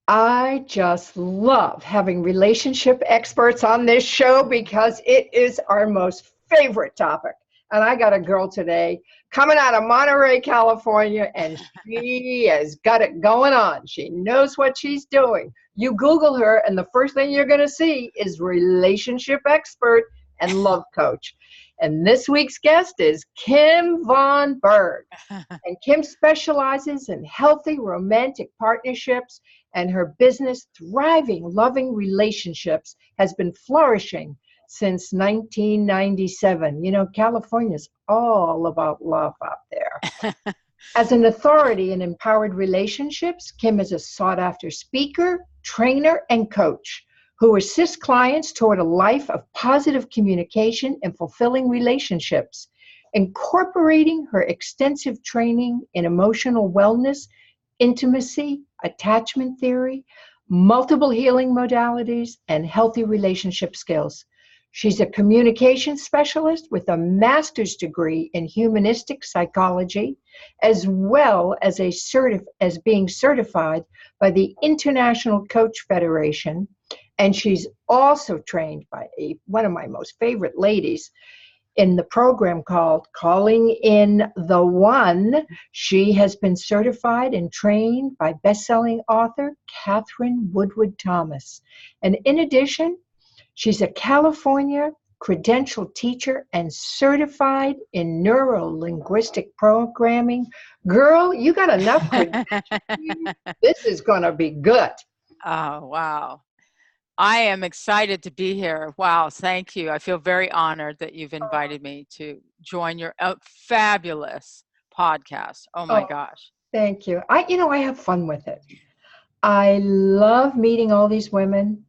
I just love having relationship experts on this show because it is our most favorite topic. And I got a girl today coming out of Monterey, California, and she has got it going on. She knows what she's doing. You Google her, and the first thing you're going to see is relationship expert and love coach. And this week's guest is Kim Von Berg. And Kim specializes in healthy romantic partnerships, and her business, Thriving Loving Relationships, has been flourishing since 1997. You know, California's all about love out there. As an authority in empowered relationships, Kim is a sought after speaker, trainer, and coach who assists clients toward a life of positive communication and fulfilling relationships. Incorporating her extensive training in emotional wellness, intimacy, attachment theory, multiple healing modalities, and healthy relationship skills. She's a communication specialist with a master's degree in humanistic psychology, as well as as being certified by the International Coach Federation. And she's also trained by one of my most favorite ladies in the program called Calling in the One. She has been certified and trained by best-selling author Catherine Woodward Thomas. And in addition, she's a California credentialed teacher and certified in neuro-linguistic programming. Girl, you got enough credentials. This is going to be good. Oh, wow. I am excited to be here. Wow, thank you. I feel very honored that you've invited me to join your fabulous podcast. Oh my gosh. Thank you. I have fun with it. I love meeting all these women,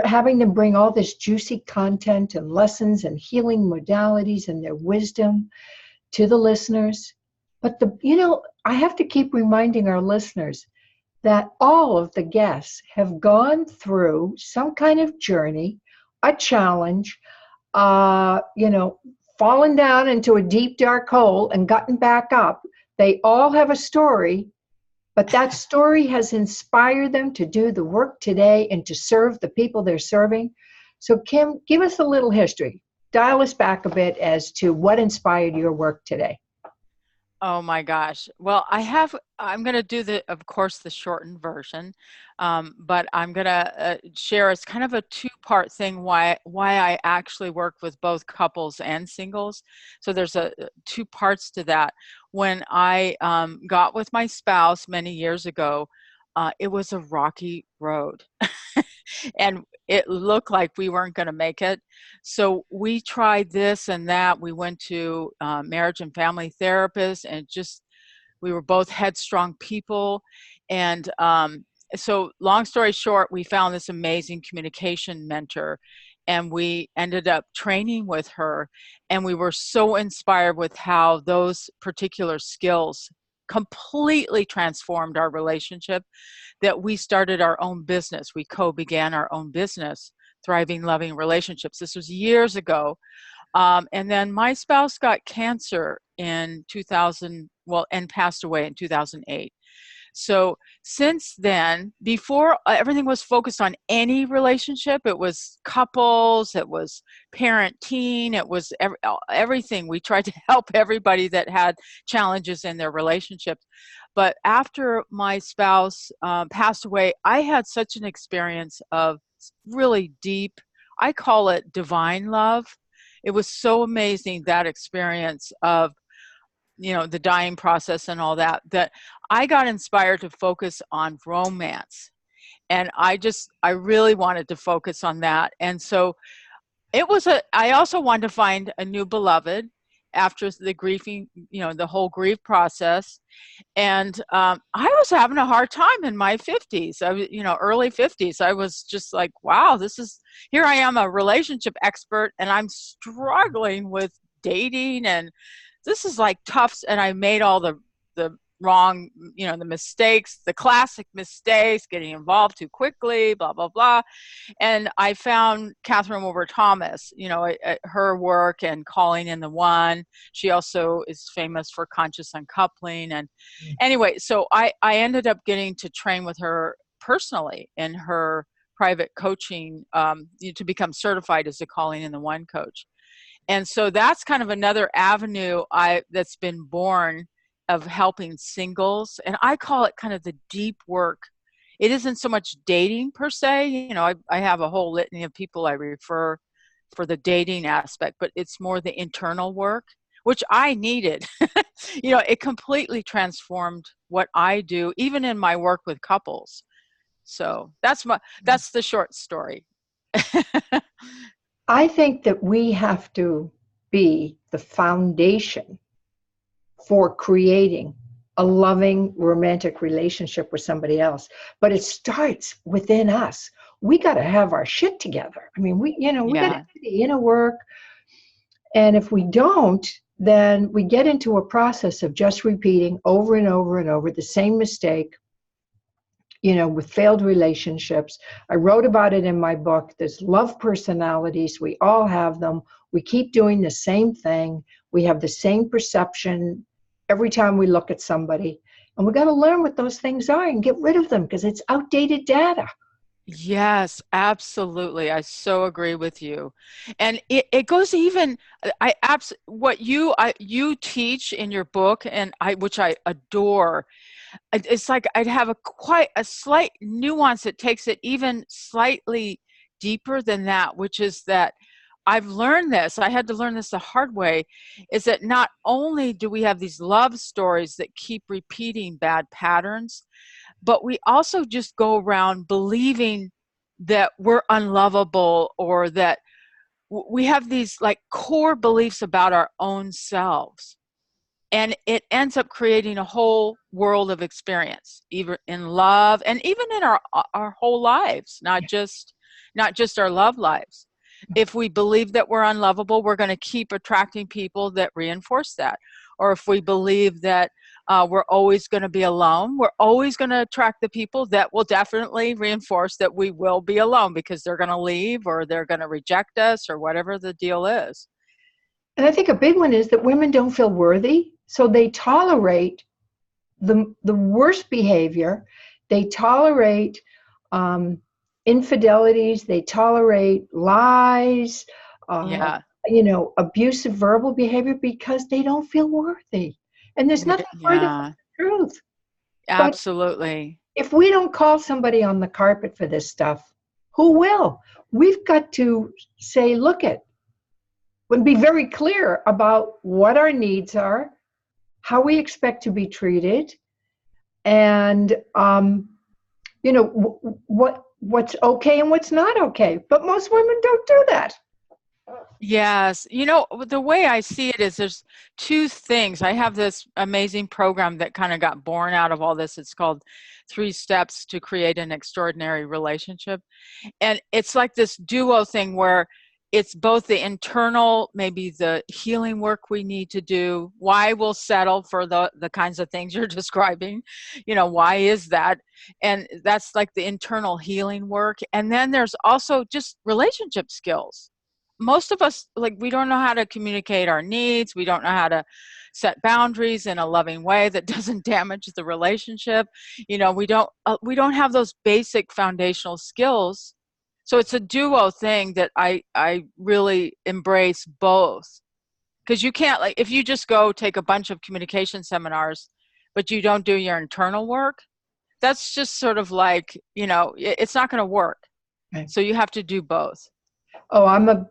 having them bring all this juicy content and lessons and healing modalities and their wisdom to the listeners. But I have to keep reminding our listeners that all of the guests have gone through some kind of journey, a challenge, fallen down into a deep, dark hole and gotten back up. They all have a story, but that story has inspired them to do the work today and to serve the people they're serving. So, Kim, give us a little history. Dial us back a bit as to what inspired your work today. Oh my gosh. Well, I'm going to do of course, the shortened version, but I'm going to share it's kind of a two-part thing why I actually work with both couples and singles. So there's two parts to that. When I got with my spouse many years ago, it was a rocky road. And it looked like we weren't going to make it. So we tried this and that. We went to marriage and family therapists, and we were both headstrong people. And so long story short, we found this amazing communication mentor, and we ended up training with her. And we were so inspired with how those particular skills completely transformed our relationship that we started our own business. We co-began our own business, Thriving Loving Relationships. This was years ago. And then my spouse got cancer in 2000, and passed away in 2008. So since then, before everything was focused on any relationship, it was couples, it was parent-teen, it was everything. We tried to help everybody that had challenges in their relationships. But after my spouse passed away, I had such an experience of really deep, I call it divine love. It was so amazing, that experience of the dying process and all that I got inspired to focus on romance. And I really wanted to focus on that. And so I also wanted to find a new beloved after the grieving, the whole grief process. And I was having a hard time in my 50s, early 50s. I was just like, wow, here I am, a relationship expert, and I'm struggling with dating, and this is like tough. And I made all the wrong, the mistakes, the classic mistakes, getting involved too quickly, blah, blah, blah. And I found Catherine Woodward Thomas, her work and Calling in the One. She also is famous for conscious uncoupling. And anyway, so I ended up getting to train with her personally in her private coaching to become certified as a calling in the one coach. And so that's kind of another avenue that's been born of helping singles. And I call it kind of the deep work. It isn't so much dating per se. You know, I have a whole litany of people I refer for the dating aspect, but it's more the internal work, which I needed. You know, it completely transformed what I do, even in my work with couples. So that's the short story. I think that we have to be the foundation for creating a loving romantic relationship with somebody else. But it starts within us. We got to have our shit together. I mean, we got to do the inner work. And if we don't, then we get into a process of just repeating over and over and over the same mistake, with failed relationships. I wrote about it in my book. There's love personalities. We all have them. We keep doing the same thing. We have the same perception every time we look at somebody. And we got to learn what those things are and get rid of them because it's outdated data. Yes, absolutely. I so agree with you. And it goes even, what you teach in your book, and which I adore. It's like I'd have quite a slight nuance that takes it even slightly deeper than that, which is that I've learned this, I had to learn this the hard way, is that not only do we have these love stories that keep repeating bad patterns, but we also just go around believing that we're unlovable, or that we have these like core beliefs about our own selves. And it ends up creating a whole world of experience, even in love and even in our whole lives, not just our love lives. If we believe that we're unlovable, we're going to keep attracting people that reinforce that. Or if we believe that we're always going to be alone, we're always going to attract the people that will definitely reinforce that we will be alone, because they're going to leave or they're going to reject us or whatever the deal is. And I think a big one is that women don't feel worthy, so they tolerate the worst behavior. They tolerate infidelities. They tolerate lies. Abusive verbal behavior because they don't feel worthy. And there's nothing further from the truth. Absolutely. But if we don't call somebody on the carpet for this stuff, who will? We've got to say, look it, and be very clear about what our needs are, how we expect to be treated, and what's okay and what's not okay. But most women don't do that. Yes. The way I see it is there's two things. I have this amazing program that kind of got born out of all this. It's called 3 Steps to Create an Extraordinary Relationship. And it's like this duo thing where it's both the internal, maybe the healing work we need to do, why we'll settle for the kinds of things you're describing, why is that? And that's like the internal healing work. And then there's also just relationship skills. Most of us, we don't know how to communicate our needs. We don't know how to set boundaries in a loving way that doesn't damage the relationship. We don't have those basic foundational skills. So it's a duo thing that I really embrace both. Because you can't, if you just go take a bunch of communication seminars, but you don't do your internal work, that's just sort of it's not going to work. Right. So you have to do both. Oh, I'm a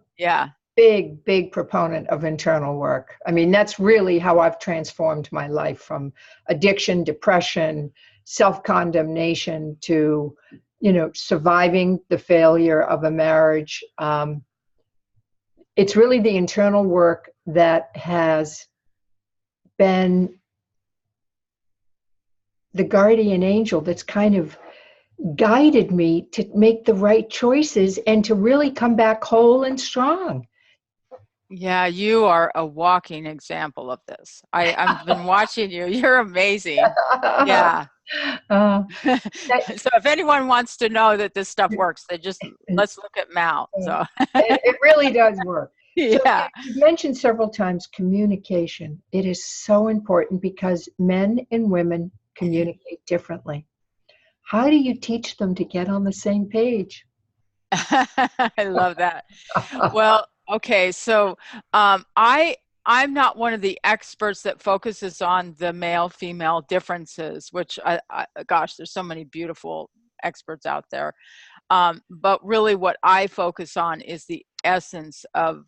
big proponent of internal work. I mean, that's really how I've transformed my life, from addiction, depression, self-condemnation to, surviving the failure of a marriage. It's really the internal work that has been the guardian angel that's kind of guided me to make the right choices and to really come back whole and strong. Yeah, you are a walking example of this. I've been watching you. You're amazing. Yeah. So if anyone wants to know that this stuff works, let's look at Mal. So it really does work. Yeah. So you mentioned several times communication. It is so important because men and women communicate differently. How do you teach them to get on the same page? I love that. Well, okay, so I'm not one of the experts that focuses on the male-female differences, which gosh, there's so many beautiful experts out there. But really, what I focus on is the essence of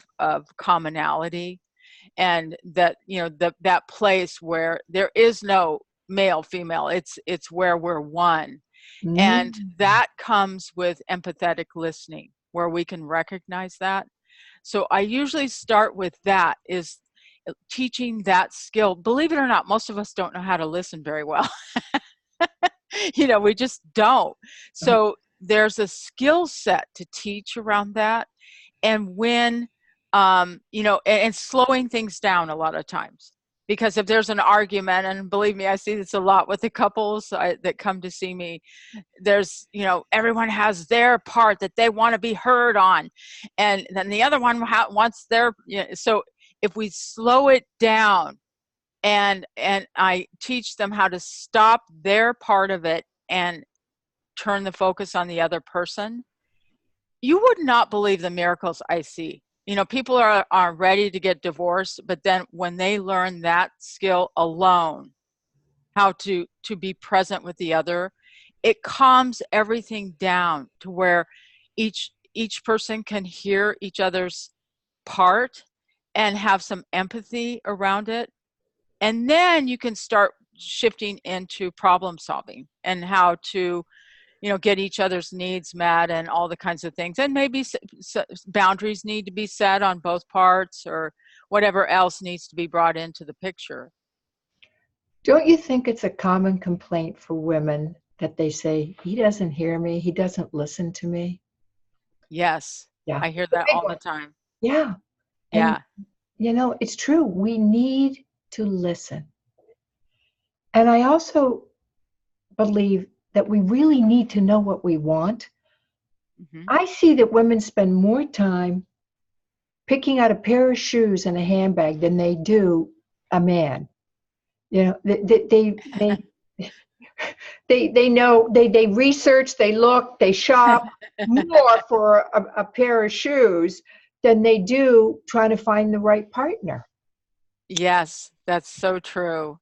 commonality, and that that place where there is no male-female. It's where we're one. And Mm. that comes with empathetic listening, where we can recognize that. So I usually start with that, is teaching that skill. Believe it or not, most of us don't know how to listen very well. We just don't. So there's a skill set to teach around that. And when, and slowing things down a lot of times. Because if there's an argument, and believe me, I see this a lot with the couples that come to see me, there's everyone has their part that they want to be heard on, and then the other one wants their, so if we slow it down, and I teach them how to stop their part of it and turn the focus on the other person, you would not believe the miracles I see. People are ready to get divorced, but then when they learn that skill alone, how to be present with the other, it calms everything down to where each person can hear each other's part and have some empathy around it. And then you can start shifting into problem solving and how to get each other's needs met and all the kinds of things. And maybe boundaries need to be set on both parts, or whatever else needs to be brought into the picture. Don't you think it's a common complaint for women that they say, he doesn't hear me, he doesn't listen to me? Yes, Yeah. I hear that all the time. Yeah. And, Yeah. it's true. We need to listen. And I also believe that we really need to know what we want. Mm-hmm. I see that women spend more time picking out a pair of shoes and a handbag than they do a man. They know, they research, they look, they shop more for a pair of shoes than they do trying to find the right partner. Yes, that's so true.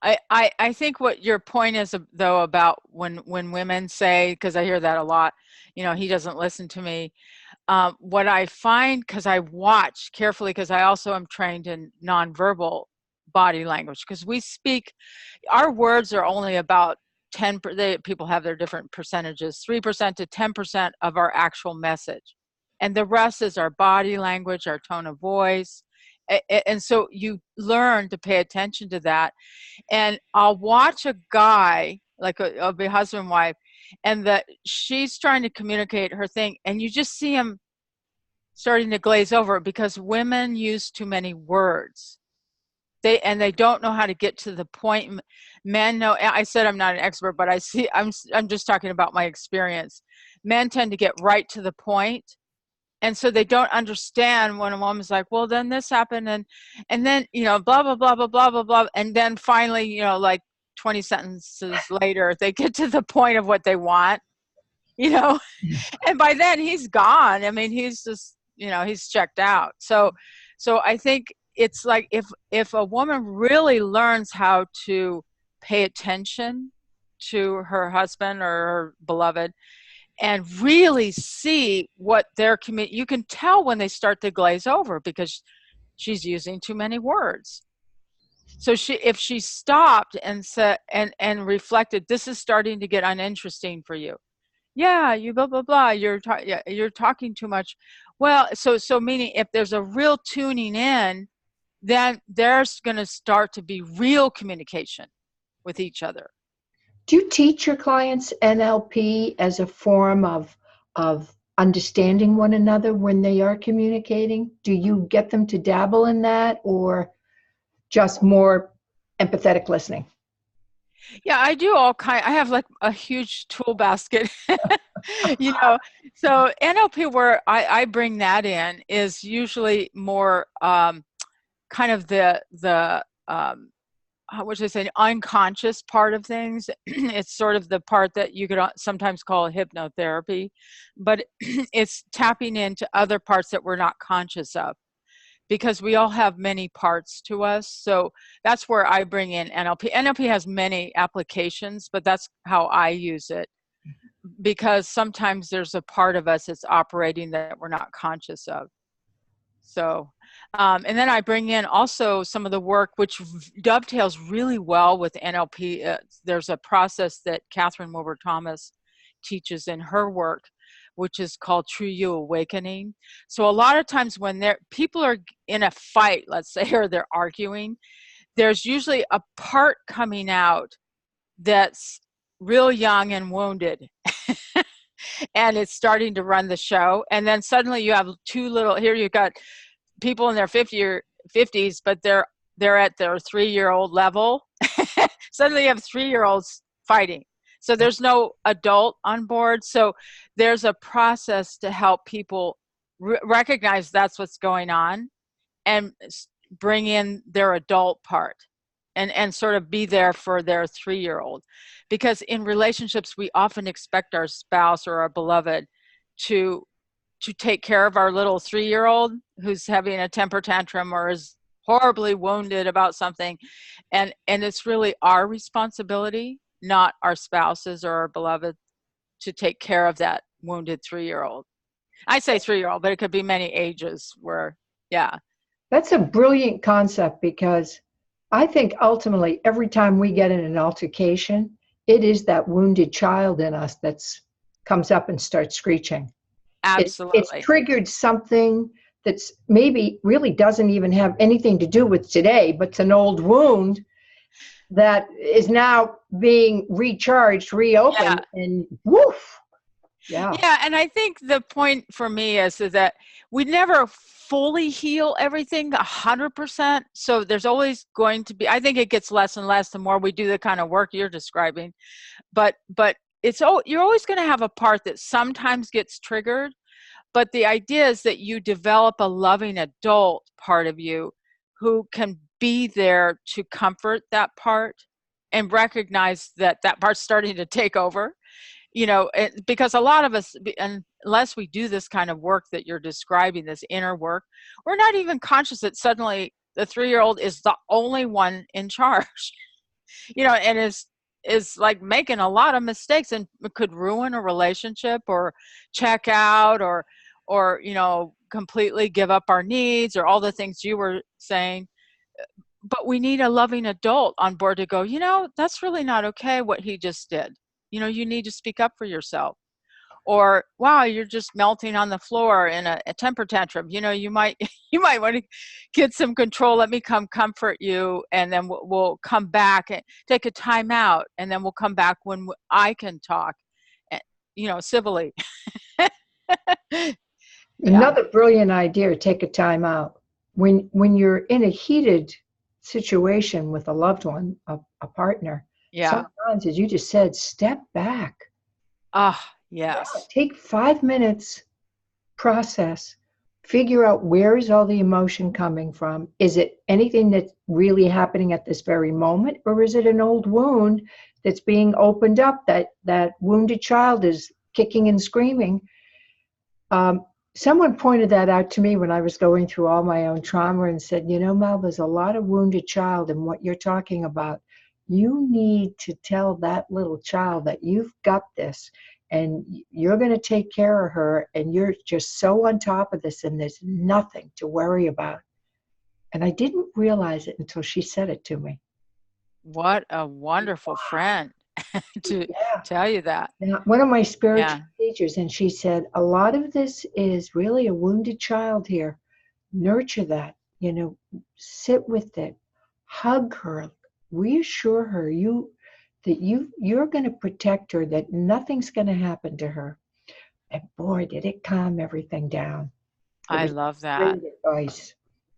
I think what your point is, though, about when women say, because I hear that a lot, he doesn't listen to me. What I find, because I watch carefully, because I also am trained in nonverbal body language, because we speak, our words are only about 10, people have their different percentages, 3% to 10% of our actual message. And the rest is our body language, our tone of voice. And so you learn to pay attention to that. And I'll watch a guy, like a husband and wife, and that she's trying to communicate her thing, and you just see him starting to glaze over, because women use too many words. They don't know how to get to the point. Men know. I said I'm not an expert, but I'm just talking about my experience. Men tend to get right to the point, and so they don't understand when a woman's like, well, then this happened, and then blah blah blah blah blah blah blah, and then finally like 20 sentences later they get to the point of what they want, and by then he's gone. I mean, he's just he's checked out. So I think it's like, if a woman really learns how to pay attention to her husband or her beloved, and really see what their you can tell when they start to glaze over, because she's using too many words. So if she stopped and said and reflected, this is starting to get uninteresting for you. Yeah, you blah blah blah. You're talking too much. Well, so meaning, if there's a real tuning in, then there's going to start to be real communication with each other. Do you teach your clients NLP as a form of understanding one another when they are communicating? Do you get them to dabble in that, or just more empathetic listening? Yeah, I do all kind. I have like a huge tool basket, you know. So NLP, where I bring that in, is usually more kind of the how would I say, unconscious part of things. It's sort of the part that you could sometimes call hypnotherapy, but it's tapping into other parts that we're not conscious of, because we all have many parts to us. So that's where I bring in NLP. NLP has many applications, but that's how I use it, because sometimes there's a part of us that's operating that we're not conscious of. So, and then I bring in also some of the work which dovetails really well with NLP. There's a process that Catherine Wilbur Thomas teaches in her work, which is called True You Awakening. So a lot of times when people are in a fight, let's say, or they're arguing, there's usually a part coming out that's real young and wounded. And it's starting to run the show. And then suddenly you have here you've got people in their 50s, but they're at their 3-year-old level. Suddenly you have 3-year-olds fighting. So there's no adult on board. So there's a process to help people recognize that's what's going on and bring in their adult part and sort of be there for their 3-year-old. Because in relationships, we often expect our spouse or our beloved to take care of our little 3-year-old who's having a temper tantrum or is horribly wounded about something. And it's really our responsibility, not our spouses or our beloved, to take care of that wounded 3-year-old. I say 3-year-old, but it could be many ages where, yeah. That's a brilliant concept, because I think ultimately every time we get in an altercation, it is that wounded child in us that comes up and starts screeching. Absolutely. It's triggered something that's maybe really doesn't even have anything to do with today, but it's an old wound that is now being recharged, reopened, and woof. Yeah. Yeah, and I think the point for me is that we never fully heal everything 100%. So there's always going to be, I think it gets less and less the more we do the kind of work you're describing. But you're always going to have a part that sometimes gets triggered. But the idea is that you develop a loving adult part of you who can be there to comfort that part and recognize that that part's starting to take over. Because a lot of us, unless we do this kind of work that you're describing, this inner work, we're not even conscious that suddenly the 3-year-old is the only one in charge, and is like making a lot of mistakes and could ruin a relationship or check out or completely give up our needs or all the things you were saying. But we need a loving adult on board to go, that's really not okay what he just did. You need to speak up for yourself. Or, wow, you're just melting on the floor in a temper tantrum. You might want to get some control. Let me come comfort you, and then we'll come back and take a timeout, and then we'll come back when I can talk, civilly. Yeah. Another brilliant idea: take a timeout when you're in a heated situation with a loved one, a partner. Yeah. Sometimes, as you just said, step back. Yes. Yeah, take 5 minutes, process, figure out where is all the emotion coming from. Is it anything that's really happening at this very moment, or is it an old wound that's being opened up? That wounded child is kicking and screaming. Someone pointed that out to me when I was going through all my own trauma and said, Mel, there's a lot of wounded child in what you're talking about. You need to tell that little child that you've got this and you're going to take care of her, and you're just so on top of this and there's nothing to worry about. And I didn't realize it until she said it to me. What a wonderful friend to tell you that. Now, one of my spiritual teachers, and she said, a lot of this is really a wounded child here. Nurture that, sit with it, hug her, reassure her that you're going to protect her, that nothing's going to happen to her. And boy, did it calm everything down. I love that. Great advice.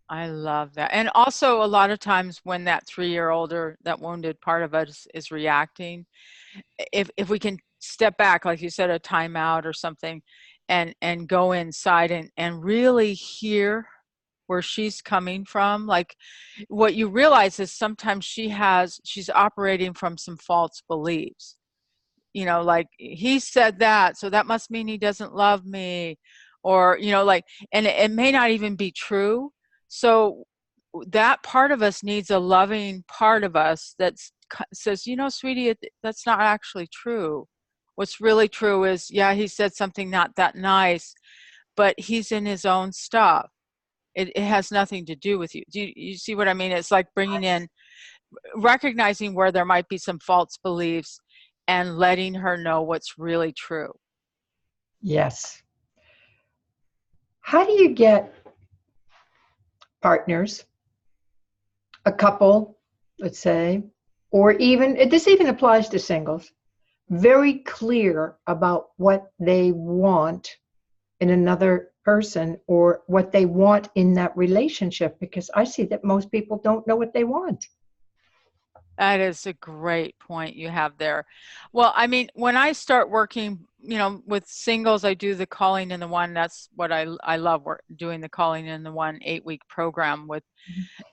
I love that. And also a lot of times when that 3-year-old or that wounded part of us is reacting, if we can step back, like you said, a timeout or something, and go inside and really hear where she's coming from. Like, what you realize is sometimes she's operating from some false beliefs. You know, like, he said that, so that must mean he doesn't love me, or, you know, like, and it may not even be true. So that part of us needs a loving part of us that says, you know, sweetie, that's not actually true. What's really true is, yeah, he said something not that nice, but he's in his own stuff. It has nothing to do with you. Do you see what I mean? It's like bringing in, recognizing where there might be some false beliefs and letting her know what's really true. Yes. How do you get partners, a couple, let's say, or even, this even applies to singles, very clear about what they want in another person or what they want in that relationship? Because I see that most people don't know what they want. That is a great point you have there. Well, I mean, when I start working, you know, with singles, I do the Calling in the One. That's what I love doing, the Calling in the One 8-week program with.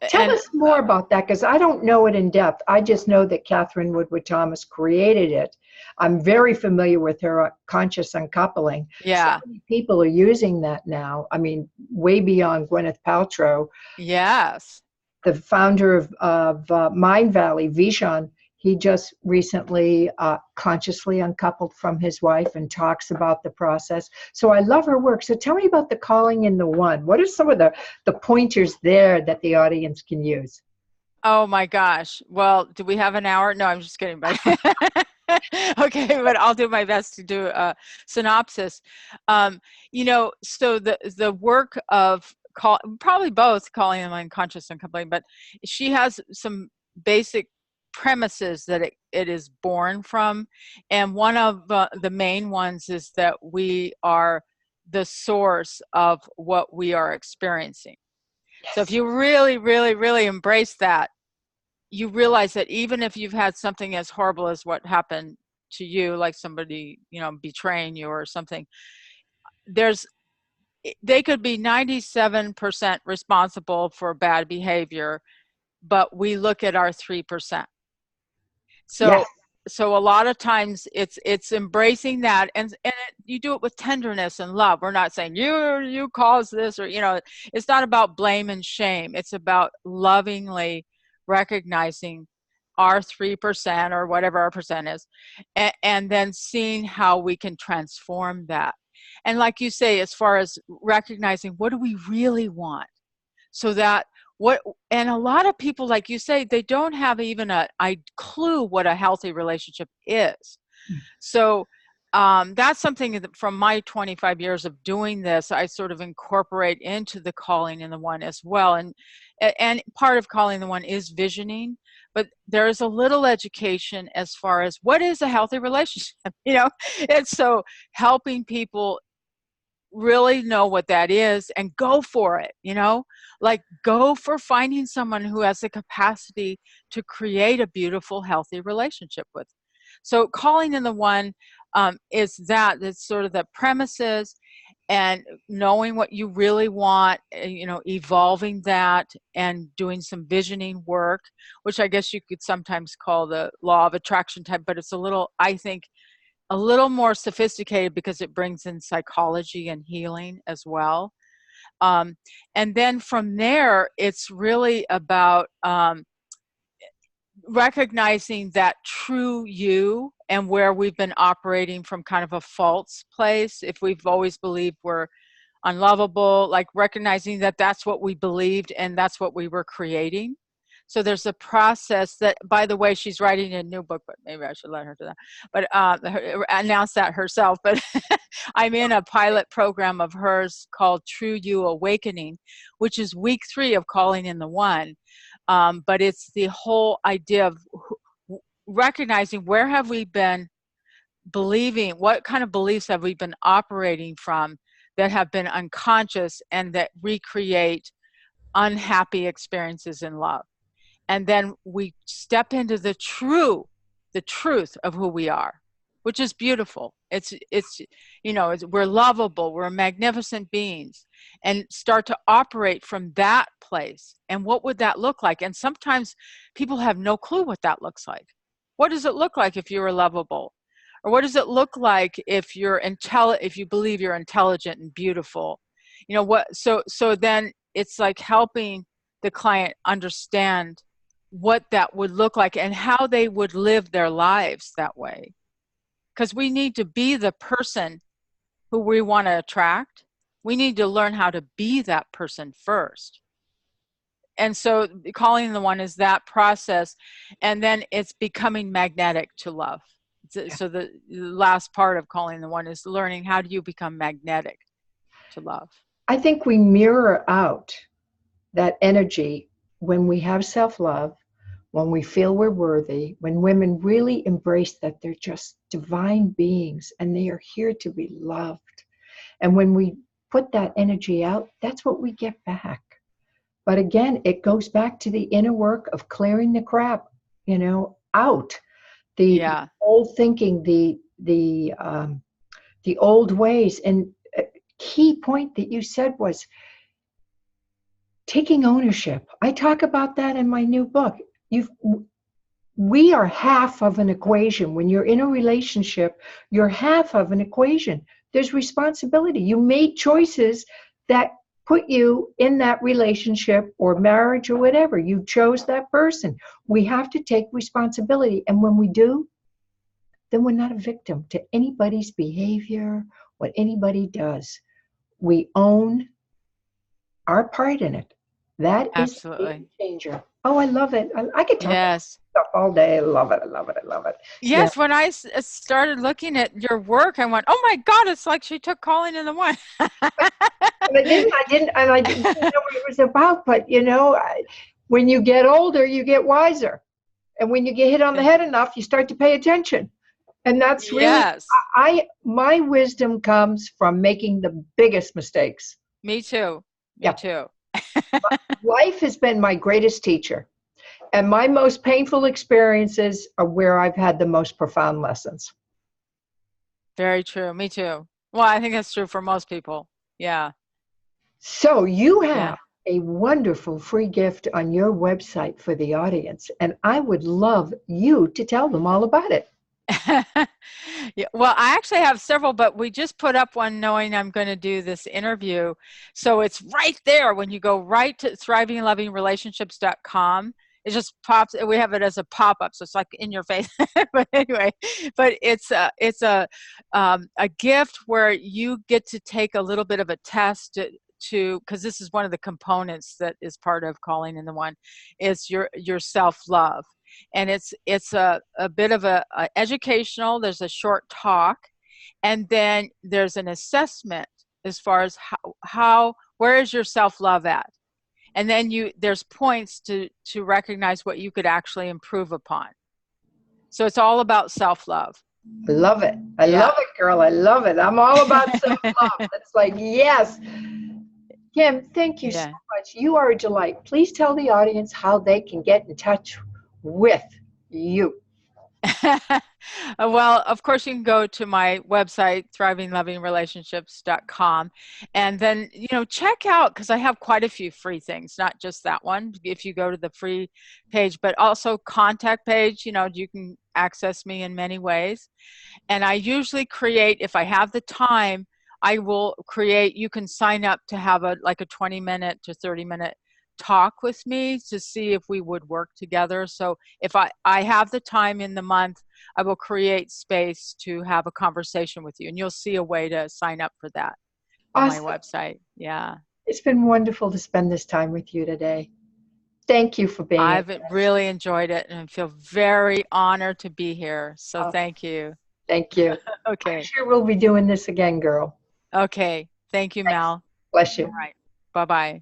Tell And us more about that, because I don't know it in depth. I just know that Catherine Woodward Thomas created it. I'm very familiar with her conscious uncoupling. So yeah, many people are using that now. I mean, way beyond Gwyneth Paltrow. yes. The founder of Mind Valley, Vishan, he just recently consciously uncoupled from his wife and talks about the process. So I love her work. So tell me about the Calling in the One. What are some of the pointers there that the audience can use? Oh my gosh. Well, do we have an hour? No, I'm just kidding. But okay, but I'll do my best to do a synopsis. You know, so the work of probably both Calling them unconscious and coupling, but she has some basic premises that it is born from, and one of the main ones is that we are the source of what we are experiencing. So if Yes. you really, really, really embrace that, you realize that even if you've had something as horrible as what happened to you, like somebody, you know, betraying you or something, there's they could be 97% responsible for bad behavior, but we look at our 3%. Yes. So a lot of times it's embracing that, and you do it with tenderness and love. We're not saying you caused this, or, you know, it's not about blame and shame. It's about lovingly recognizing our 3% or whatever our percent is, and then seeing how we can transform that. And like you say, as far as recognizing what do we really want, so that what, and a lot of people, like you say, they don't have even a clue what a healthy relationship is. So that's something that from my 25 years of doing this, I sort of incorporate into the Calling in the One as well. And part of Calling the One is visioning, but there is a little education as far as what is a healthy relationship. You know, it's so helping people really know what that is and go for it, you know, like go for finding someone who has the capacity to create a beautiful, healthy relationship with. So Calling in the One is that, it's sort of the premises, and knowing what you really want, you know, evolving that and doing some visioning work, which I guess you could sometimes call the law of attraction type, but it's a little, I think, a little more sophisticated because it brings in psychology and healing as well. Um, and then from there, it's really about recognizing that true you, and where we've been operating from kind of a false place. If we've always believed we're unlovable, like recognizing that that's what we believed and that's what we were creating. So there's a process that, by the way, she's writing a new book, but maybe I should let her do that. But announce that herself. But I'm in a pilot program of hers called True You Awakening, which is week 3 of Calling in the One. But it's the whole idea of recognizing where have we been believing, what kind of beliefs have we been operating from that have been unconscious and that recreate unhappy experiences in love. And then we step into the truth of who we are, which is beautiful. It's we're lovable, we're magnificent beings, and start to operate from that place. And what would that look like? And sometimes people have no clue what that looks like. What does it look like if you were lovable? Or what does it look like if if you believe you're intelligent and beautiful? So then it's like helping the client understand what that would look like and how they would live their lives that way. Because we need to be the person who we want to attract. We need to learn how to be that person first. And so calling the one is that process. And then it's becoming magnetic to love. So the last part of calling the one is learning, how do you become magnetic to love? I think we mirror out that energy when we have self-love, when we feel we're worthy, when women really embrace that they're just divine beings and they are here to be loved. And when we put that energy out, that's what we get back. But again, it goes back to the inner work of clearing the crap, out. The old thinking, the old ways. And a key point that you said was taking ownership. I talk about that in my new book. We are half of an equation. When you're in a relationship, you're half of an equation. There's responsibility. You made choices that put you in that relationship or marriage or whatever. You chose that person. We have to take responsibility. And when we do, then we're not a victim to anybody's behavior, what anybody does. We own our part in it. That is a game changer. Oh, I love it. I could talk about stuff all day. I love it. I love it. I love it. Yes, when I started looking at your work, I went, oh my God, it's like she took calling in the one. I didn't know what it was about. But, when you get older, you get wiser. And when you get hit on the head enough, you start to pay attention. And that's really, my wisdom comes from making the biggest mistakes. Me too. Me too. Life has been my greatest teacher. And my most painful experiences are where I've had the most profound lessons. Very true. Me too. Well, I think that's true for most people. Yeah. So you have a wonderful free gift on your website for the audience. And I would love you to tell them all about it. Well, I actually have several, but we just put up one knowing I'm going to do this interview. So it's right there when you go right to thrivinglovingrelationships.com. It just pops. We have it as a pop-up, so it's like in your face. But anyway, it's a gift where you get to take a little bit of a test to because this is one of the components that is part of calling in the one, is your self-love. And it's a bit of a educational. There's a short talk, and then there's an assessment as far as where is your self-love at, and then there's points to recognize what you could actually improve upon. So it's all about self-love. I love it. I love it, girl. I love it. I'm all about self-love. It's like, yes. Kim, thank you so much. You are a delight. Please tell the audience how they can get in touch with you. Well, of course, you can go to my website, thrivinglovingrelationships.com, and then, check out, because I have quite a few free things, not just that one. If you go to the free page, but also contact page, you can access me in many ways. And I usually create, if I have the time, I will create, you can sign up to have a 20-minute to 30-minute talk with me to see if we would work together. So if I have the time in the month, I will create space to have a conversation with you, and you'll see a way to sign up for that on my website. Yeah. It's been wonderful to spend this time with you today. Thank you for being here. I've really enjoyed it, and I feel very honored to be here. So thank you. Thank you. Okay. I'm sure we'll be doing this again, girl. Okay. Thank you, Mel. Bless you. All right. Bye-bye.